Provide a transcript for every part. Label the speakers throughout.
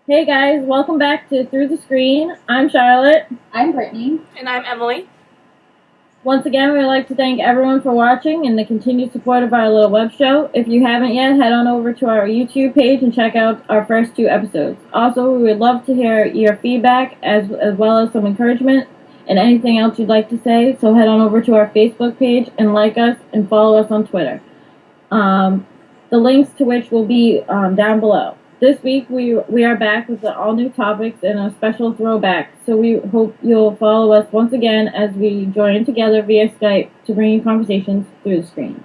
Speaker 1: Hey guys, welcome back to Through the Screen. I'm Charlotte.
Speaker 2: I'm Brittany.
Speaker 3: And I'm Emily.
Speaker 1: Once again, we would like to thank everyone for watching and the continued support of our little web show. If you haven't yet, head on over to our YouTube page and check out our first 2 episodes. Also, we would love to hear your feedback as well as some encouragement and anything else you'd like to say. So head on over to our Facebook page and like us and follow us on Twitter. The links to which will be down below. This week we are back with all new topics and a special throwback, so we hope you'll follow us once again as we join together via Skype to bring you conversations through the screen.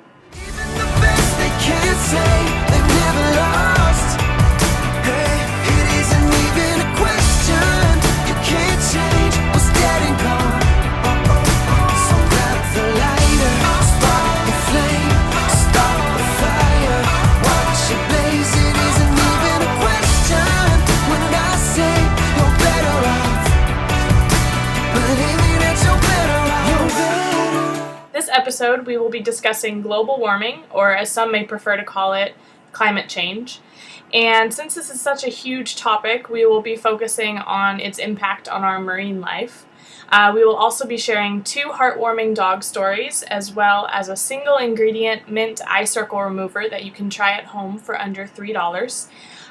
Speaker 3: This episode, we will be discussing global warming, or as some may prefer to call it, climate change. And since this is such a huge topic, we will be focusing on its impact on our marine life. We will also be sharing 2 heartwarming dog stories, as well as a single ingredient mint eye circle remover that you can try at home for under $3.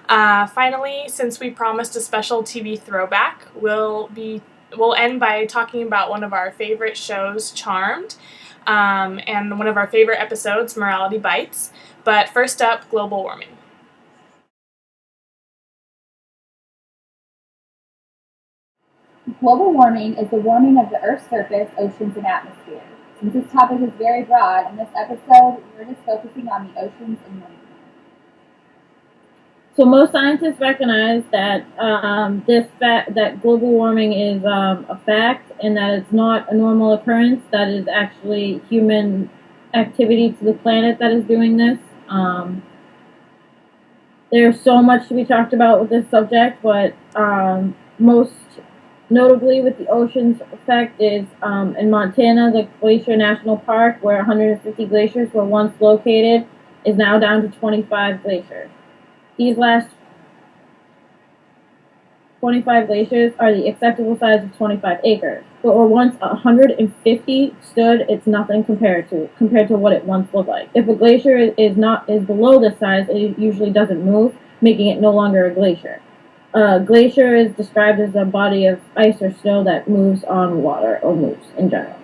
Speaker 3: Finally, since we promised a special TV throwback, we'll end by talking about one of our favorite shows, Charmed, and one of our favorite episodes, Morality Bites. But first up, global warming.
Speaker 2: Global warming is the warming of the Earth's surface, oceans, and atmosphere. Since this topic is very broad, in this episode, we're just focusing on the oceans and marine.
Speaker 1: So most scientists recognize that that global warming is a fact and that it's not a normal occurrence, that is actually human activity to the planet that is doing this. There's so much to be talked about with this subject, but most notably with the oceans effect is in Montana, the Glacier National Park, where 150 glaciers were once located, is now down to 25 glaciers. These last 25 glaciers are the acceptable size of 25 acres. But where once 150 stood, it's nothing compared to what it once looked like. If a glacier is below this size, it usually doesn't move, making it no longer a glacier. A glacier is described as a body of ice or snow that moves on water, or moves in general.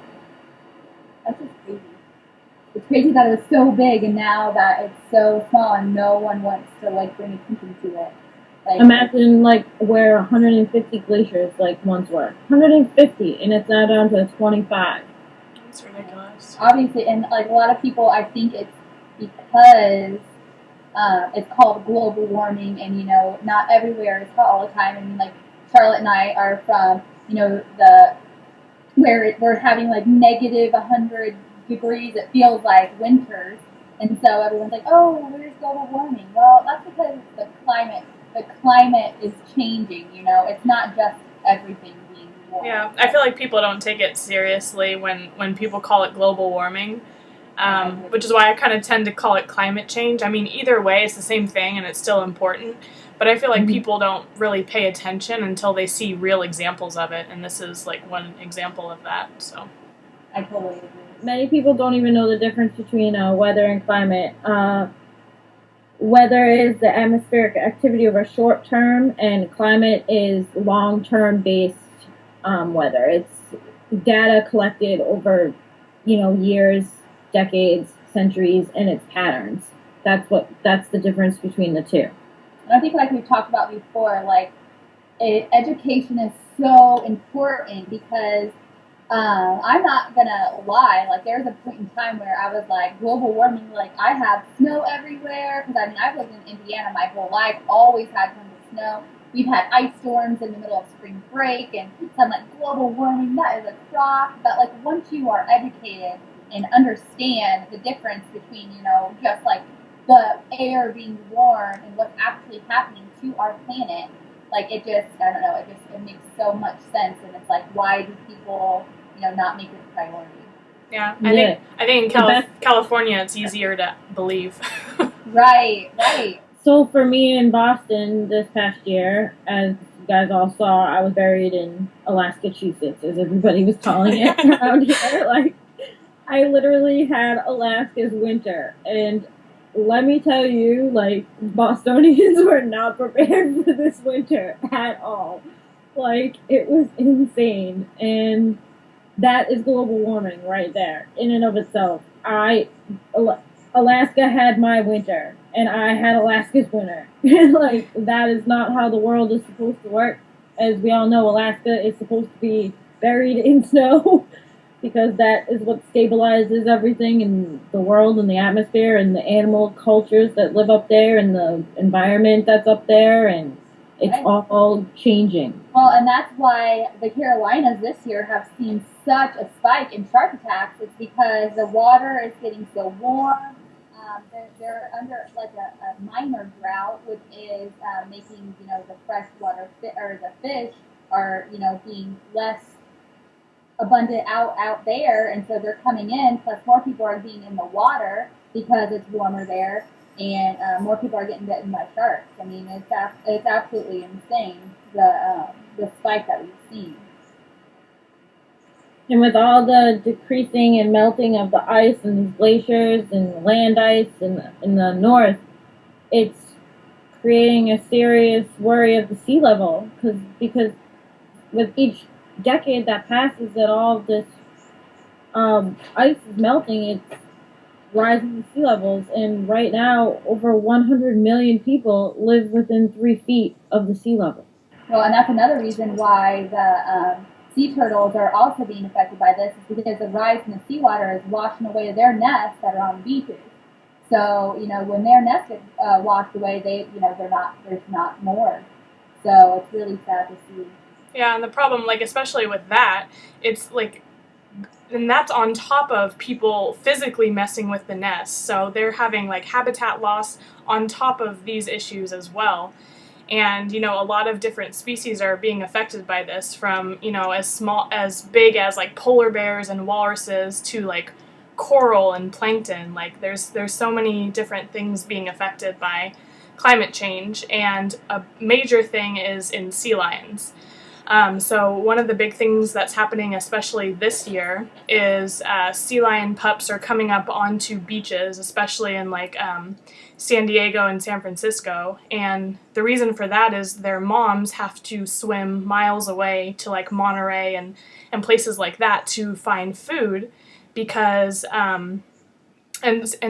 Speaker 2: That's just crazy. It's crazy that it was so big and now that it's so small and no one wants to bring attention to it.
Speaker 1: Imagine where 150 glaciers once were. 150, and it's now down to 25.
Speaker 3: That's ridiculous.
Speaker 2: Obviously, and a lot of people, I think it's because it's called global warming, and not everywhere is hot all the time. I mean, Charlotte and I are from we're having negative 100 degrees. It feels like winters, and so everyone's like, "Oh, where's global warming?" Well, that's because the climate is changing. It's not just everything being warm.
Speaker 3: Yeah, I feel like people don't take it seriously when people call it global warming, which is why I kind of tend to call it climate change. I mean, either way, it's the same thing and it's still important, but I feel like people don't really pay attention until they see real examples of it, and this is one example of that. So
Speaker 2: I totally agree.
Speaker 1: Many people don't even know the difference between weather and climate. Weather is the atmospheric activity over short term, and climate is long-term based weather. It's data collected over, years, decades, centuries, and its patterns. That's the difference between the two.
Speaker 2: And I think we've talked about before, education is so important because I'm not gonna lie. There was a point in time where I was global warming. I have snow everywhere because I've lived in Indiana my whole life. Always had tons of snow. We've had ice storms in the middle of spring break, and so I'm global warming. That is a crock. But once you are educated and understand the difference between just the air being warm and what's actually happening to our planet, it just it makes so much sense, and it's why do people not make it a priority?
Speaker 3: Yeah, I think in California it's easier to believe.
Speaker 2: Right.
Speaker 1: So for me in Boston this past year, as you guys all saw, I was buried in Alaska-Cheez-Its, as everybody was calling it around here. Like, I literally had Alaska's winter, and let me tell you, like, Bostonians were not prepared for this winter at all. Like, it was insane, and that is global warming right there, in and of itself. Alaska had my winter, and I had Alaska's winter. Like, that is not how the world is supposed to work. As we all know, Alaska is supposed to be buried in snow because that is what stabilizes everything in the world and the atmosphere and the animal cultures that live up there and the environment that's up there, and it's
Speaker 2: Right.
Speaker 1: all changing.
Speaker 2: Well, and that's why the Carolinas this year have seen such a spike in shark attacks. It's because the water is getting so warm. They're under like a minor drought, which is making the freshwater or the fish are being less abundant out there, and so they're coming in. Plus, more people are being in the water because it's warmer there, and more people are getting bitten by sharks. I mean, it's absolutely insane the spike that we've seen.
Speaker 1: And with all the decreasing and melting of the ice and these glaciers and land ice in the north, it's creating a serious worry of the sea level because with each decade that passes that all of this ice is melting, it's rising the sea levels, and right now over 100 million people live within 3 feet of the sea level.
Speaker 2: Well, and that's another reason why the sea turtles are also being affected by this, is because the rise in the seawater is washing away their nests that are on the beaches. So, when their nests get washed away, there's not more. So it's really sad to see.
Speaker 3: Yeah, and the problem, like, especially with that, it's like, and that's on top of people physically messing with the nests. So they're having, like, habitat loss on top of these issues as well. And, a lot of different species are being affected by this, from, as big as, like, polar bears and walruses to, like, coral and plankton. Like, there's so many different things being affected by climate change, and a major thing is in sea lions. So one of the big things that's happening, especially this year, is sea lion pups are coming up onto beaches, especially in like San Diego and San Francisco. And the reason for that is their moms have to swim miles away to like Monterey and places like that to find food, because and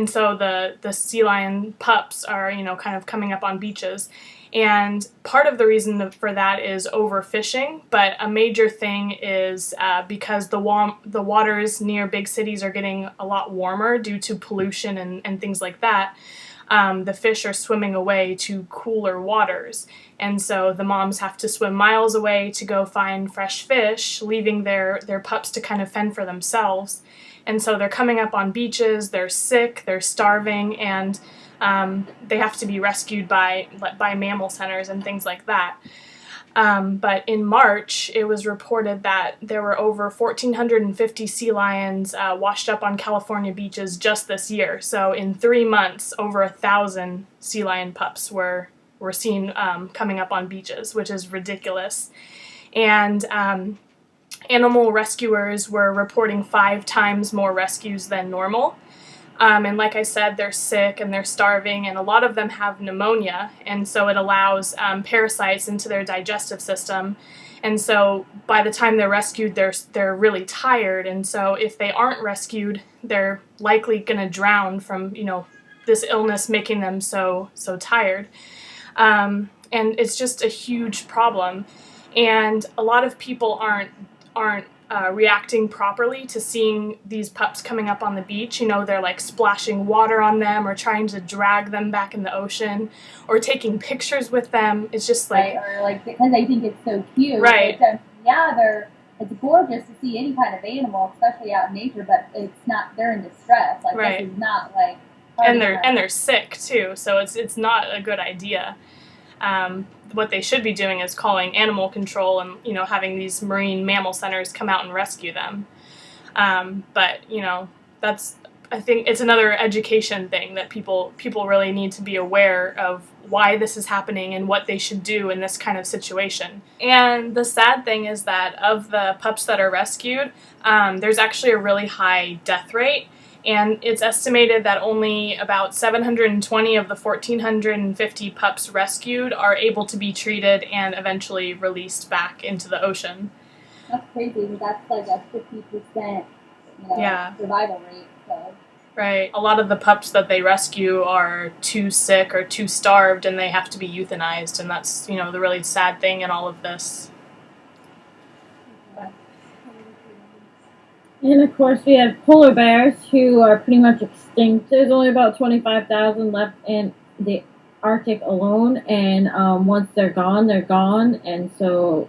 Speaker 3: so the sea lion pups are kind of coming up on beaches. And part of the reason for that is overfishing, but a major thing is because the waters near big cities are getting a lot warmer due to pollution and things like that. The fish are swimming away to cooler waters, and so the moms have to swim miles away to go find fresh fish, leaving their pups to kind of fend for themselves. And so they're coming up on beaches, they're sick, they're starving, and they have to be rescued by mammal centers and things like that. But in March, it was reported that there were over 1,450 sea lions washed up on California beaches just this year. So in 3 months, over 1,000 sea lion pups were seen coming up on beaches, which is ridiculous. And animal rescuers were reporting 5 times more rescues than normal. And like I said, they're sick and they're starving, and a lot of them have pneumonia, and so it allows parasites into their digestive system. And so by the time they're rescued, they're really tired, and so if they aren't rescued, they're likely going to drown from this illness making them so tired. And it's just a huge problem, and a lot of people aren't reacting properly to seeing these pups coming up on the beach. They're like splashing water on them or trying to drag them back in the ocean or taking pictures with them. It's just like...
Speaker 2: Right, or like because they think it's so cute.
Speaker 3: Right.
Speaker 2: It's gorgeous to see any kind of animal, especially out in nature, but it's not, they're in distress. Like,
Speaker 3: right.
Speaker 2: This is not like...
Speaker 3: And they're sick too, so it's not a good idea. What they should be doing is calling animal control and having these marine mammal centers come out and rescue them. But I think it's another education thing that people really need to be aware of why this is happening and what they should do in this kind of situation. And the sad thing is that of the pups that are rescued, there's actually a really high death rate. And it's estimated that only about 720 of the 1,450 pups rescued are able to be treated and eventually released back into the ocean.
Speaker 2: That's crazy. That's like a 50%, survival rate. So.
Speaker 3: Right. A lot of the pups that they rescue are too sick or too starved, and they have to be euthanized. And that's, the really sad thing in all of this.
Speaker 1: And of course, we have polar bears who are pretty much extinct. There's only about 25,000 left in the Arctic alone, and once they're gone, they're gone. And so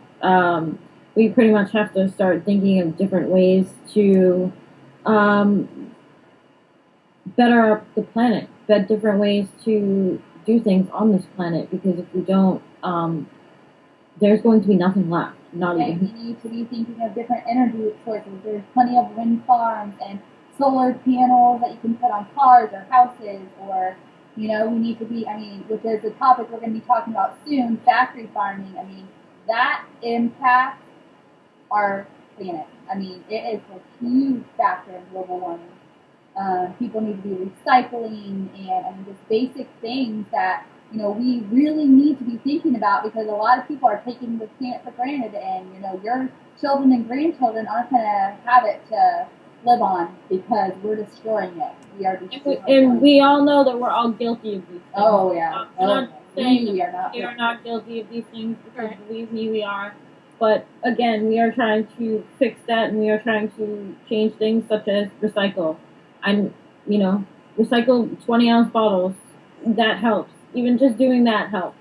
Speaker 1: we pretty much have to start thinking of different ways to better up the planet, but different ways to do things on this planet, because if we don't, there's going to be nothing left.
Speaker 2: You need to be thinking of different energy sources. There's plenty of wind farms and solar panels that you can put on cars or houses, or, we need to be, which is a topic we're going to be talking about soon, factory farming. That impacts our planet. It is a huge factor in global warming. People need to be recycling and just basic things that we really need to be thinking about, because a lot of people are taking the planet for granted, and your children and grandchildren aren't going to have it to live on because we're destroying it. We are destroying it.
Speaker 1: And we all know that we're all guilty of these things.
Speaker 2: Oh, yeah.
Speaker 1: I'm not saying
Speaker 2: we are not.
Speaker 1: We are not guilty of these things, because believe me, we are. But again, we are trying to fix that, and we are trying to change things such as recycle. And, recycle 20-ounce bottles. That helps. Even just doing that helps.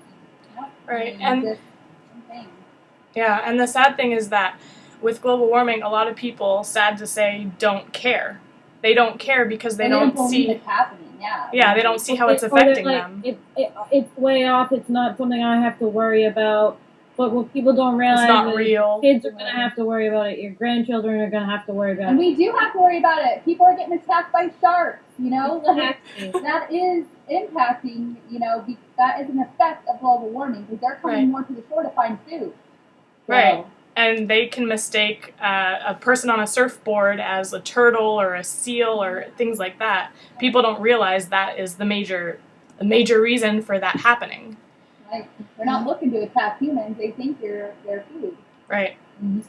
Speaker 3: Right. And the sad thing is that with global warming, a lot of people, sad to say, don't care. They don't care because they don't see
Speaker 2: it happening.
Speaker 3: Yeah, they don't see how it's affecting them.
Speaker 1: It's way off. It's not something I have to worry about. But what people don't realize
Speaker 3: it's not real.
Speaker 1: Kids are going to have to worry about it. Your grandchildren are going to have to worry about it.
Speaker 2: And we do have to worry about it. People are getting attacked by sharks, Exactly. That is impacting, that is an effect of global warming, because they're coming more to the shore to find food. So.
Speaker 3: Right. And they can mistake a person on a surfboard as a turtle or a seal or things like that. People don't realize that is the major reason for that happening.
Speaker 2: Right. They're not looking to attack humans. They think they're food.
Speaker 3: Right. Mm-hmm.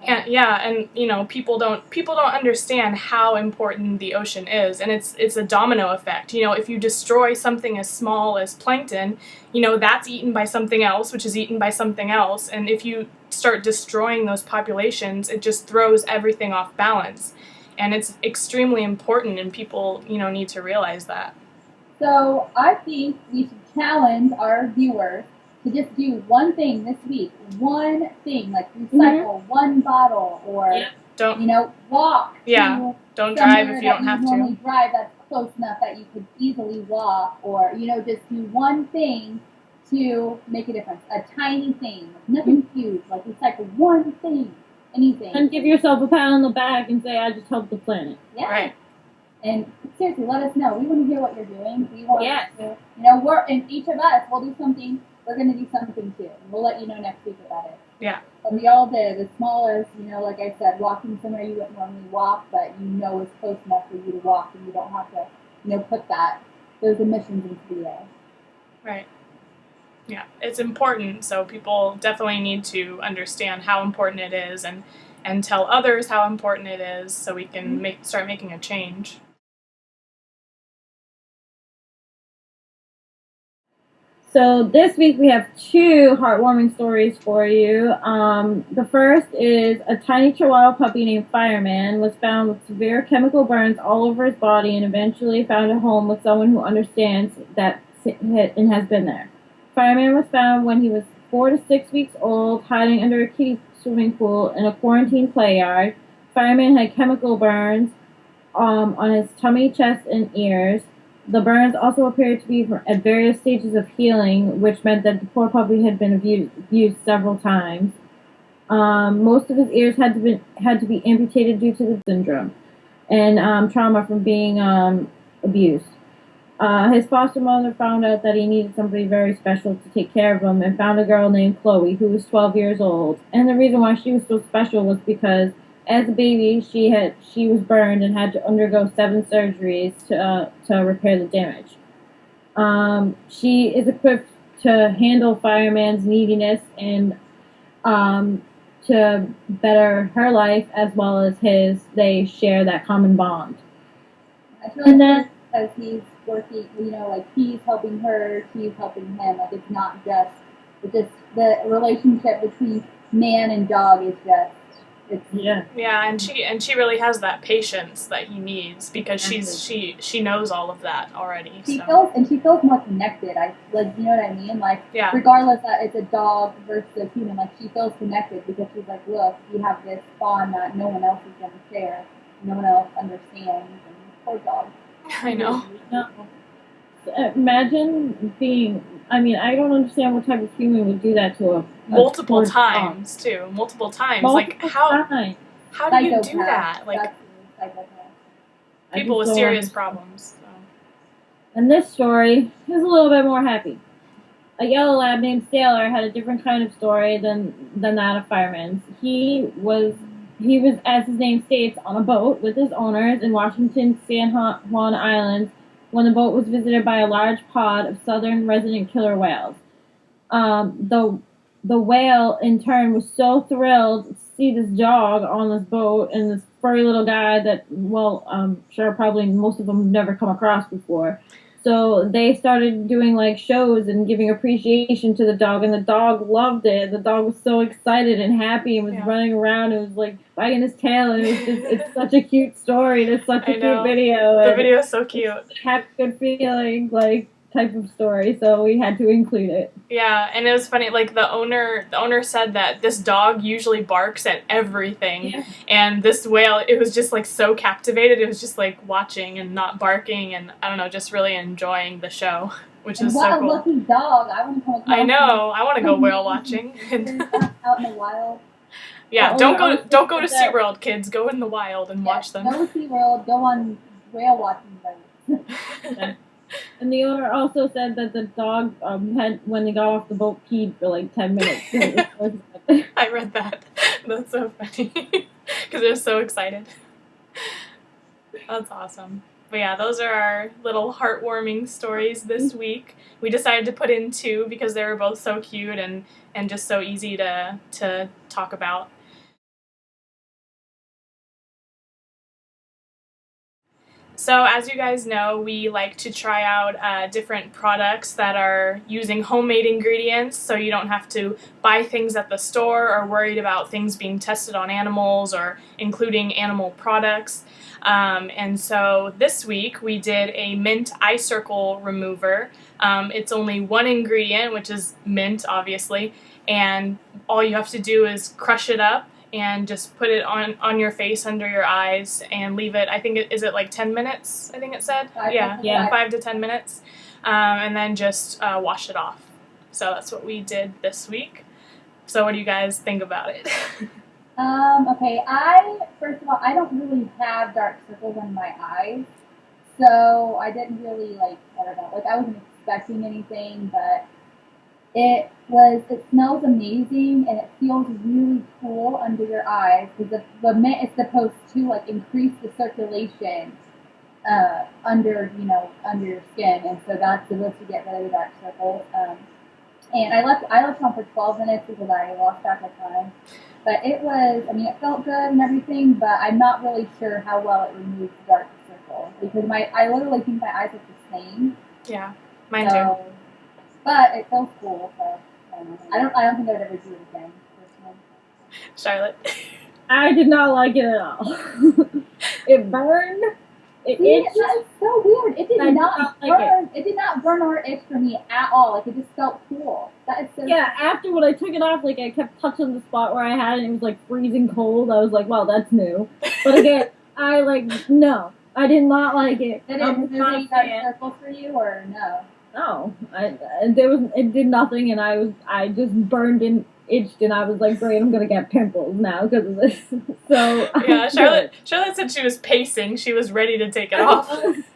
Speaker 3: And people don't understand how important the ocean is, and it's a domino effect. If you destroy something as small as plankton, that's eaten by something else, which is eaten by something else, and if you start destroying those populations, it just throws everything off balance, and it's extremely important, and people need to realize that.
Speaker 2: So I think we should challenge our viewers to just do one thing this week. One thing, like recycle one bottle, or walk.
Speaker 3: Yeah. Don't drive if you don't have to.
Speaker 2: Normally drive that's close enough that you could easily walk, or just do one thing to make a difference. A tiny thing, nothing huge. Like recycle one thing, anything.
Speaker 1: And give yourself a pat on the back and say, "I just helped the planet."
Speaker 2: Yeah.
Speaker 3: Right.
Speaker 2: And seriously, let us know. We want to hear what you're doing. We want to, and each of us will do something. We're going to do something too. And we'll let you know next week about it.
Speaker 3: Yeah.
Speaker 2: But we all did. As small as, like I said, walking somewhere you wouldn't normally walk, but it's close enough for you to walk, and you don't have to, put those emissions into the air.
Speaker 3: Right. Yeah. It's important, so people definitely need to understand how important it is, and tell others how important it is, so we can start making a change.
Speaker 1: So this week we have two heartwarming stories for you. The first is a tiny Chihuahua puppy named Fireman was found with severe chemical burns all over his body, and eventually found a home with someone who understands that and has been there. Fireman was found when he was 4 to 6 weeks old, hiding under a kiddie swimming pool in a quarantine play yard. Fireman had chemical burns on his tummy, chest, and ears. The burns also appeared to be at various stages of healing, which meant that the poor puppy had been abused several times. Most of his ears had to be amputated due to the syndrome and trauma from being abused. His foster mother found out that he needed somebody very special to take care of him and found a girl named Chloe who was 12 years old. And the reason why she was so special was because as a baby she was burned and had to undergo 7 surgeries to repair the damage. She is equipped to handle Fireman's neediness and to better her life as well as his. They share that common bond.
Speaker 2: I feel like then, because he's working, like he's helping her, she's helping him. Like it's not just the relationship between man and dog is just.
Speaker 3: Yeah, and she really has that patience that he needs because she knows all of that already.
Speaker 2: She feels more connected. You know what I mean? Like regardless that it's a dog versus a human, like she feels connected because she's like, look, you have this bond that no one else is going to share, no one else understands, and poor dog.
Speaker 3: I know.
Speaker 1: No. Imagine being. I mean, I don't understand what type of human would do that to a
Speaker 3: multiple times
Speaker 1: dog.
Speaker 3: too. Multiple times.
Speaker 1: Multiple
Speaker 3: how
Speaker 1: times.
Speaker 3: How do you do that? Like people with serious problems. So.
Speaker 1: And this story is a little bit more happy. A yellow lab named Sailor had a different kind of story than that of Fireman's. He was, as his name states, on a boat with his owners in Washington's San Juan Island when the boat was visited by a large pod of southern resident killer whales. The whale, in turn, was so thrilled to see this dog on this boat and this furry little guy that, well, I'm sure probably most of them have never come across before. So they started doing, like, shows and giving appreciation to the dog, and the dog loved it. The dog was so excited and happy and was running around and was, like, wagging his tail, and it's such a cute story, and it's such a cute video.
Speaker 3: The video is so cute.
Speaker 1: Happy, good feeling, like, type of story, so we had to include it.
Speaker 3: Yeah, and it was funny, like, the owner said that this dog usually barks at everything, and this whale, it was just, like, so captivated, it was just, like, watching and not barking, and, I don't know, just really enjoying the show, which is so cool.
Speaker 2: What a lucky dog. I want to come across.
Speaker 3: I know, I want to go whale watching.
Speaker 2: Out in the wild.
Speaker 3: Yeah, don't go to SeaWorld, kids, go in the wild and watch them.
Speaker 2: Go to SeaWorld, go on whale watching boats.
Speaker 1: And the owner also said that the dog had, when they got off the boat, peed for like 10 minutes.
Speaker 3: I read that. That's so funny. Because they're so excited. That's awesome. But yeah, those are our little heartwarming stories this week. We decided to put in 2 because they were both so cute and just so easy to talk about. So as you guys know, we like to try out different products that are using homemade ingredients so you don't have to buy things at the store or worried about things being tested on animals or including animal products. And so this week we did a mint eye circle remover. It's only 1 ingredient, which is mint, obviously, and all you have to do is crush it up and just put it on your face under your eyes and leave it, I think, is it like 10 minutes, I think it said? 5 to 10 minutes. And then just wash it off. So that's what we did this week. So what do you guys think about it?
Speaker 2: Okay, first of all, I don't really have dark circles on my eyes. So I didn't really, I wasn't expecting anything, but it smells amazing and it feels really cool under your eyes because the mint is supposed to increase the circulation under your skin, and so that's supposed to get rid of the dark circles. And I left it on for 12 minutes because I lost track of time. But it felt good and everything, but I'm not really sure how well it removes the dark circles because I literally think my eyes look the same.
Speaker 3: Yeah, mine too.
Speaker 2: But it feels cool, so I don't think I would ever do it again. Personally.
Speaker 3: Charlotte?
Speaker 1: I did not like it at all. It burned. It itched.
Speaker 2: It's so weird. It did not burn. It did not burn or itch for me at all. It just felt cool. That is so.
Speaker 1: Yeah. After when I took it off, I kept touching the spot where I had it. And it was freezing cold. I was like, "Well, that's new." But again, no, I did not like it.
Speaker 2: Did it really dark circles for you or no?
Speaker 1: No, it did nothing, and I just burned and itched, and I was like, great, I'm gonna get pimples now because of this. So
Speaker 3: yeah, Charlotte said she was pacing. She was ready to take it off.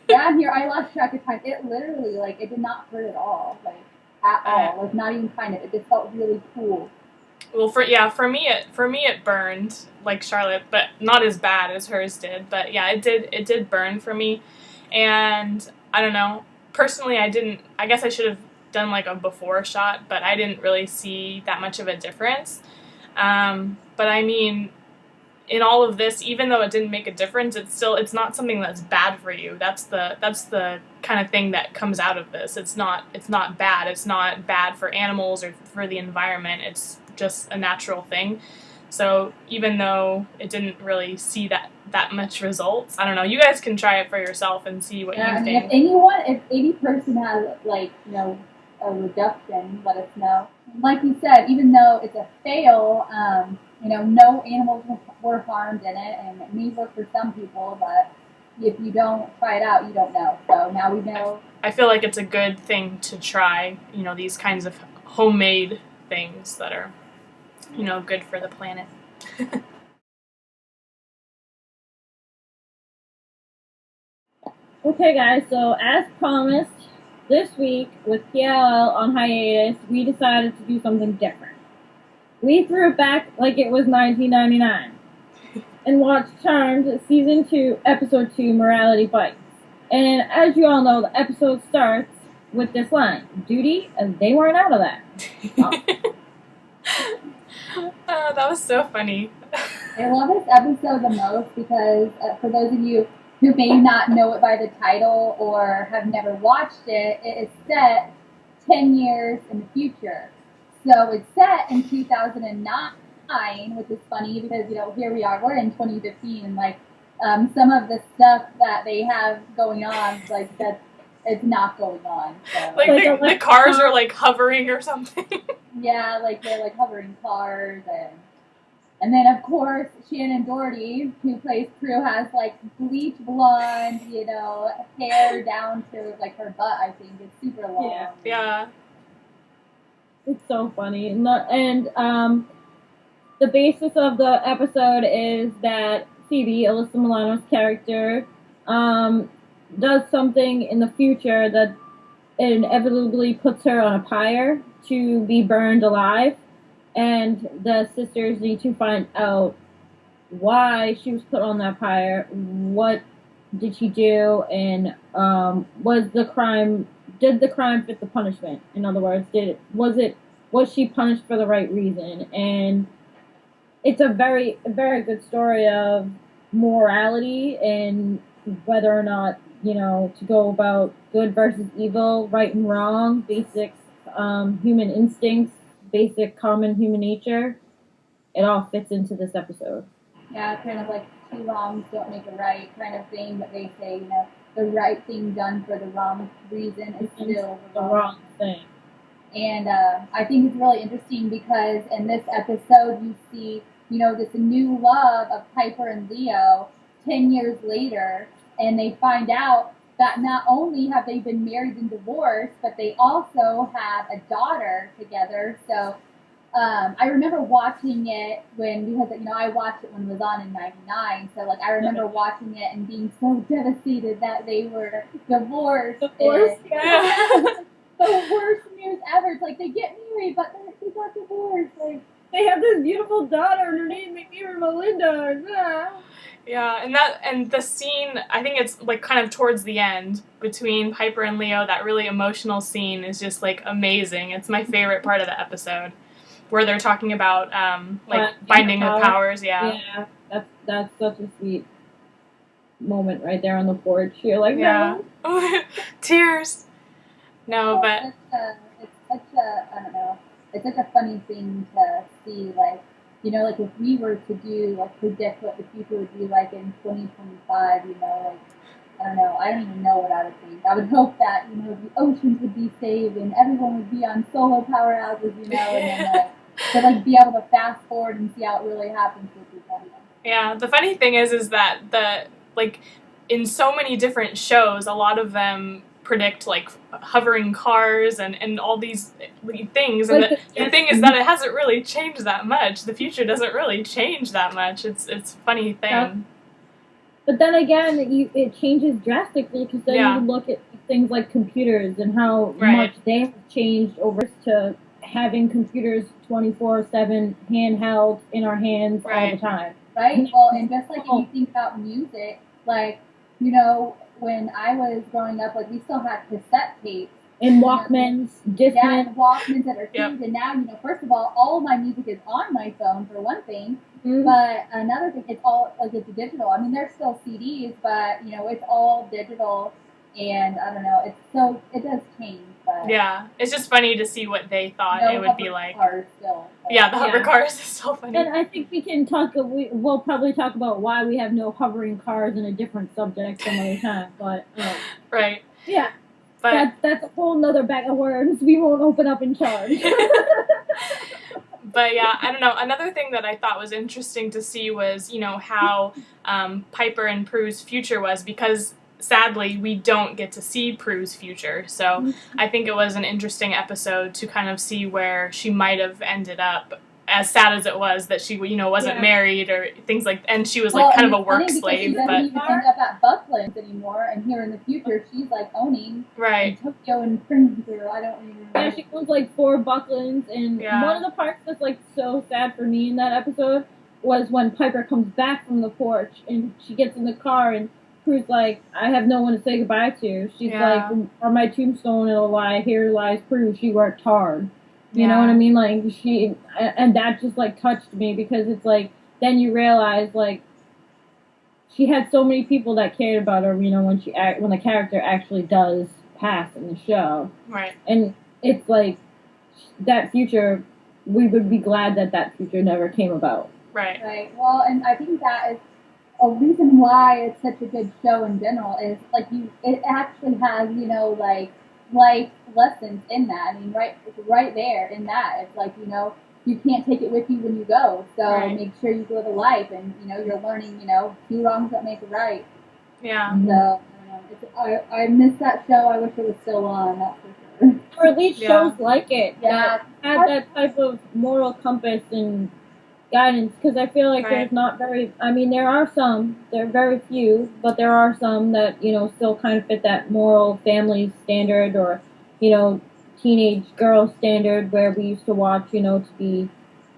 Speaker 2: Yeah, and here I lost track of time. It literally, like, it did not hurt at all, like, at all. Like, not even kind of. It just felt really cool.
Speaker 3: Well, for me it burned like Charlotte, but not as bad as hers did. But yeah, it did burn for me, and I don't know. Personally, I guess I should have done like a before shot, but I didn't really see that much of a difference. But I mean, in all of this, even though it didn't make a difference, it's not something that's bad for you. That's the kind of thing that comes out of this. It's not bad. It's not bad for animals or for the environment. It's just a natural thing. So even though it didn't really see that much results, I don't know. You guys can try it for yourself and see what you think.
Speaker 2: If any person has, like, a reduction, let us know. Like you said, even though it's a fail, no animals were harmed in it, and it may work for some people, but if you don't try it out, you don't know. So now we know.
Speaker 3: I feel like it's a good thing to try, these kinds of homemade things that are, good for the planet.
Speaker 1: Okay, guys, so as promised, this week with PLL on hiatus, we decided to do something different. We threw it back like it was 1999 and watched Charmed Season 2, Episode 2, Morality Bites. And as you all know, the episode starts with this line, Duty, and they weren't out of that.
Speaker 3: Oh, that was so funny.
Speaker 2: I love this episode the most because for those of you who may not know it by the title or have never watched it, it is set 10 years in the future. So it's set in 2009, which is funny because, here we are, we're in 2015, and, like, some of the stuff that they have going on, like, that it's not going on. So.
Speaker 3: Like, the cars are, like, hovering or something.
Speaker 2: Yeah, like, they're, like, hovering cars, and then, of course, Shannen Doherty, who plays Prue, has, like, bleach blonde, hair down to, like, her butt, I think. It's super long.
Speaker 3: Yeah.
Speaker 1: It's so funny. And the basis of the episode is that Phoebe, Alyssa Milano's character, does something in the future that inevitably puts her on a pyre to be burned alive. And the sisters need to find out why she was put on that pyre, what did she do, and did the crime fit the punishment? In other words, was she punished for the right reason? And it's a very good story of morality and whether or not, to go about good versus evil, right and wrong, basics, human instincts, basic common human nature. It all fits into this episode.
Speaker 2: Yeah, kind of like two wrongs don't make a right kind of thing, but they say, the right thing done for the wrong reason is still
Speaker 1: the wrong thing.
Speaker 2: And I think it's really interesting because in this episode you see, this new love of Piper and Leo 10 years later, and they find out that not only have they been married and divorced, but they also have a daughter together. So I remember watching it because I watched it when it was on in '99. So, like, I remember watching it and being so devastated that they were divorced.
Speaker 1: Yeah.
Speaker 2: The worst news ever. It's like they get married, but they got divorced. Like,
Speaker 1: they have this beautiful daughter, and her name is Melinda.
Speaker 3: Yeah, and the scene, I think it's, like, kind of towards the end between Piper and Leo. That really emotional scene is just, like, amazing. It's my favorite part of the episode, where they're talking about binding of powers.
Speaker 1: Yeah, that's such a sweet moment right there on the porch. You're like,
Speaker 3: yeah, no. Tears. No, but
Speaker 2: it's such a, I don't know, it's such a funny thing to see, like, like if we were to predict what the future would be like in 2025, like, I don't know, I don't even know what I would think. I would hope that, the oceans would be saved and everyone would be on solar powerhouses, and then, to, be able to fast forward and see how it really happens with people.
Speaker 3: Yeah, the funny thing is that in so many different shows, a lot of them predict, like, hovering cars and all these things, and the thing is that it hasn't really changed that much. The future doesn't really change that much. It's a funny thing.
Speaker 1: But then again, it changes drastically because then
Speaker 3: Yeah.
Speaker 1: you look at things like computers and how
Speaker 3: Right.
Speaker 1: much they have changed over to having computers 24/7 handheld in our hands all the
Speaker 3: Right.
Speaker 1: time.
Speaker 2: Right? Well, and just like if you think about music, like, you know, when I was growing up, like, we still had cassette tapes.
Speaker 1: And Walkmans,
Speaker 2: Yeah,
Speaker 1: Discman.
Speaker 2: and Walkmans that are
Speaker 3: Yep.
Speaker 2: huge. And now, you know, first of all of my music is on my phone, for one thing.
Speaker 1: Mhm.
Speaker 2: But another thing, it's all, like, it's digital. I mean, there's still CDs, but, you know, it's all digital. And I don't know, it does change. But
Speaker 3: Yeah, it's just funny to see what they thought it would be like.
Speaker 2: Cars still, but.
Speaker 3: Yeah, the hover
Speaker 1: Yeah.
Speaker 3: cars is so funny.
Speaker 1: And I think we can we'll probably talk about why we have no hovering cars in a different subject some other time. But
Speaker 3: Right.
Speaker 1: yeah,
Speaker 3: But
Speaker 1: that's a whole nother bag of worms we won't open up and charge.
Speaker 3: But yeah, I don't know. Another thing that I thought was interesting to see was, you know, how Piper and Prue's future was, because sadly we don't get to see Prue's future. So I think it was an interesting episode to kind of see where she might have ended up. As sad as it was that she, you know, wasn't married or things like, and she was like kind of a work slave.
Speaker 2: She doesn't
Speaker 3: But
Speaker 2: even end up at Bucklands anymore, and here in the future she's like owning
Speaker 3: right,
Speaker 2: Tokyo and Prince, I don't even remember.
Speaker 1: Yeah, she owns like 4 Bucklands, and one of the parts that's like so sad for me in that episode was when Piper comes back from the porch and she gets in the car and Prue's like, I have no one to say goodbye to. She's like, on my tombstone it'll lie, here lies Prue, she worked hard. You know what I mean? Like, and that just like touched me, because it's like, then you realize like she had so many people that cared about her, you know, when the character actually does pass in the show.
Speaker 3: Right.
Speaker 1: And it's like, that future, we would be glad that future never came about.
Speaker 3: Right.
Speaker 2: Right. Well, and I think that is a reason why it's such a good show in general, is like it actually has, you know, like life lessons in that. I mean, right there in that, it's like, you know, you can't take it with you when you go, so make sure you live a life, and, you know, you're learning, you know, 2 wrongs don't make a right.
Speaker 3: Yeah.
Speaker 2: So I miss that show. I wish it was still on. That's for sure.
Speaker 1: Or at least shows like it
Speaker 2: that
Speaker 1: had that type of moral compass and guidance, because I feel like there's not very, I mean, there are very few, but there are some that, you know, still kind of fit that moral family standard, or, you know, teenage girl standard, where we used to watch, you know, to be,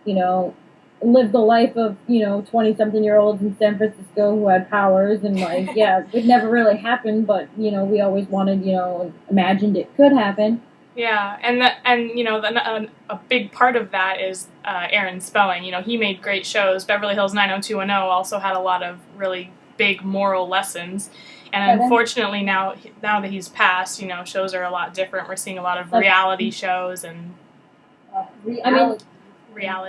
Speaker 1: you know, live the life of, you know, 20-something-year-olds in San Francisco who had powers, and like, it never really happened, but, you know, we always wanted, you know, imagined it could happen.
Speaker 3: Yeah, and you know, a big part of that is Aaron Spelling. You know, he made great shows. Beverly Hills 90210 also had a lot of really big moral lessons. And unfortunately, now that he's passed, you know, shows are a lot different. We're seeing a lot of reality shows and reality.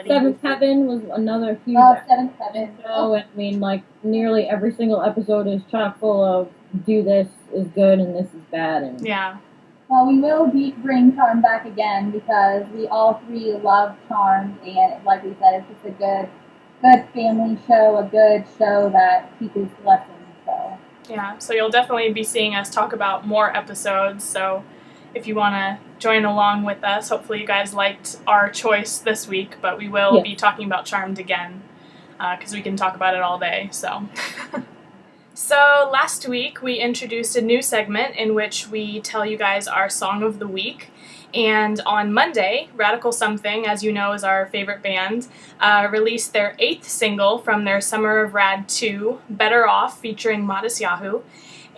Speaker 1: Seventh Heaven was another huge
Speaker 2: Seventh Heaven
Speaker 1: show. I mean, like, nearly every single episode is chock full of do this is good and this is bad. And
Speaker 2: well, we will bring Charmed back again, because we all 3 love Charmed, and like we said, it's just a good family show, a good show that teaches lessons. So
Speaker 3: yeah, so you'll definitely be seeing us talk about more episodes. So if you want to join along with us, hopefully you guys liked our choice this week, but we will be talking about Charmed again, because we can talk about it all day. So. So last week we introduced a new segment in which we tell you guys our song of the week, and on Monday, Radical Something, as you know is our favorite band, released their 8th single from their Summer of Rad 2, Better Off, featuring Modest Yahoo,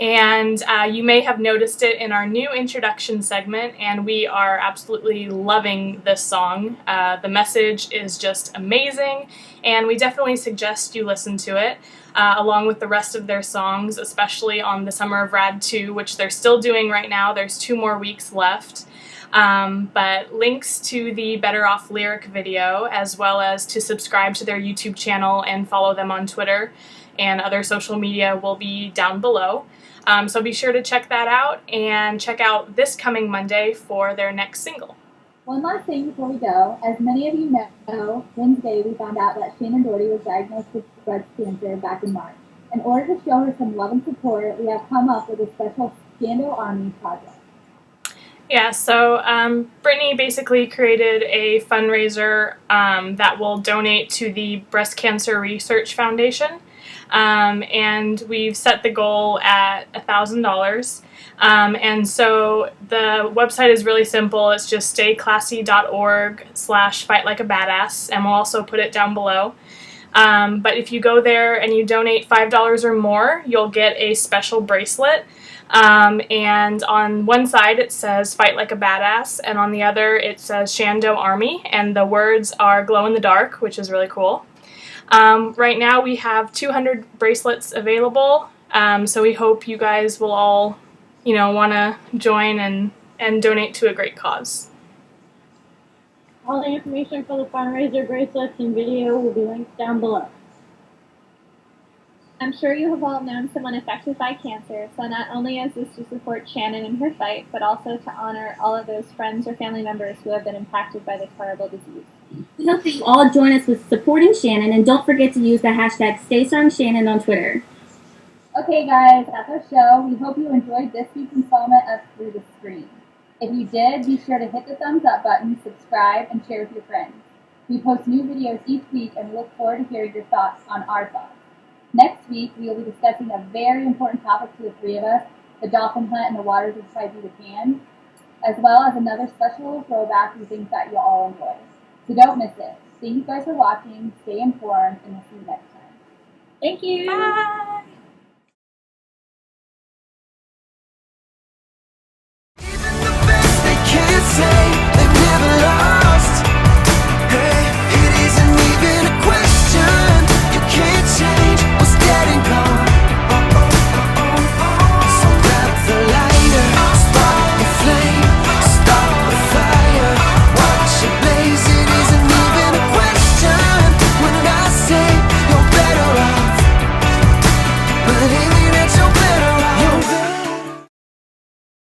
Speaker 3: and you may have noticed it in our new introduction segment, and we are absolutely loving this song. The message is just amazing, and we definitely suggest you listen to it. Along with the rest of their songs, especially on the Summer of Rad 2, which they're still doing right now. There's 2 more weeks left. But links to the Better Off lyric video, as well as to subscribe to their YouTube channel and follow them on Twitter and other social media, will be down below. So be sure to check that out, and check out this coming Monday for their next single.
Speaker 2: One last thing before we go. As many of you know, Wednesday we found out that Shannen was diagnosed with breast cancer back in March. In order to show her some love and support, we have come up with a special Scandal Army project.
Speaker 3: Yeah, so Brittany basically created a fundraiser that will donate to the Breast Cancer Research Foundation. and we've set the goal at $1,000. And so the website is really simple. It's just stayclassy.org/fightlikeabadass, and we'll also put it down below. But if you go there and you donate $5 or more, you'll get a special bracelet. And on one side it says "Fight Like a Badass," and on the other it says "Shando Army," and the words are glow in the dark, which is really cool. Right now we have 200 bracelets available, so we hope you guys will all, want to join and donate to a great cause.
Speaker 1: All the information for the fundraiser bracelets and video will be linked down below.
Speaker 4: I'm sure you have all known someone affected by cancer, so not only is this to support Shannen in her fight, but also to honor all of those friends or family members who have been impacted by this horrible disease.
Speaker 5: We hope that you all join us with supporting Shannen, and don't forget to use the hashtag #StayStrongShannen on Twitter.
Speaker 2: Okay, guys, that's our show. We hope you enjoyed this week's installment of Through the Screen. If you did, be sure to hit the thumbs up button, subscribe, and share with your friends. We post new videos each week, and we look forward to hearing your thoughts on our thoughts. Next week, we will be discussing a very important topic to the three of us, the dolphin hunt in the waters of Caity, as well as another special little throwback we think that you'll all enjoy. So don't miss it. Thank you guys for watching, stay informed, and we'll see you next time.
Speaker 1: Thank you!
Speaker 3: Bye!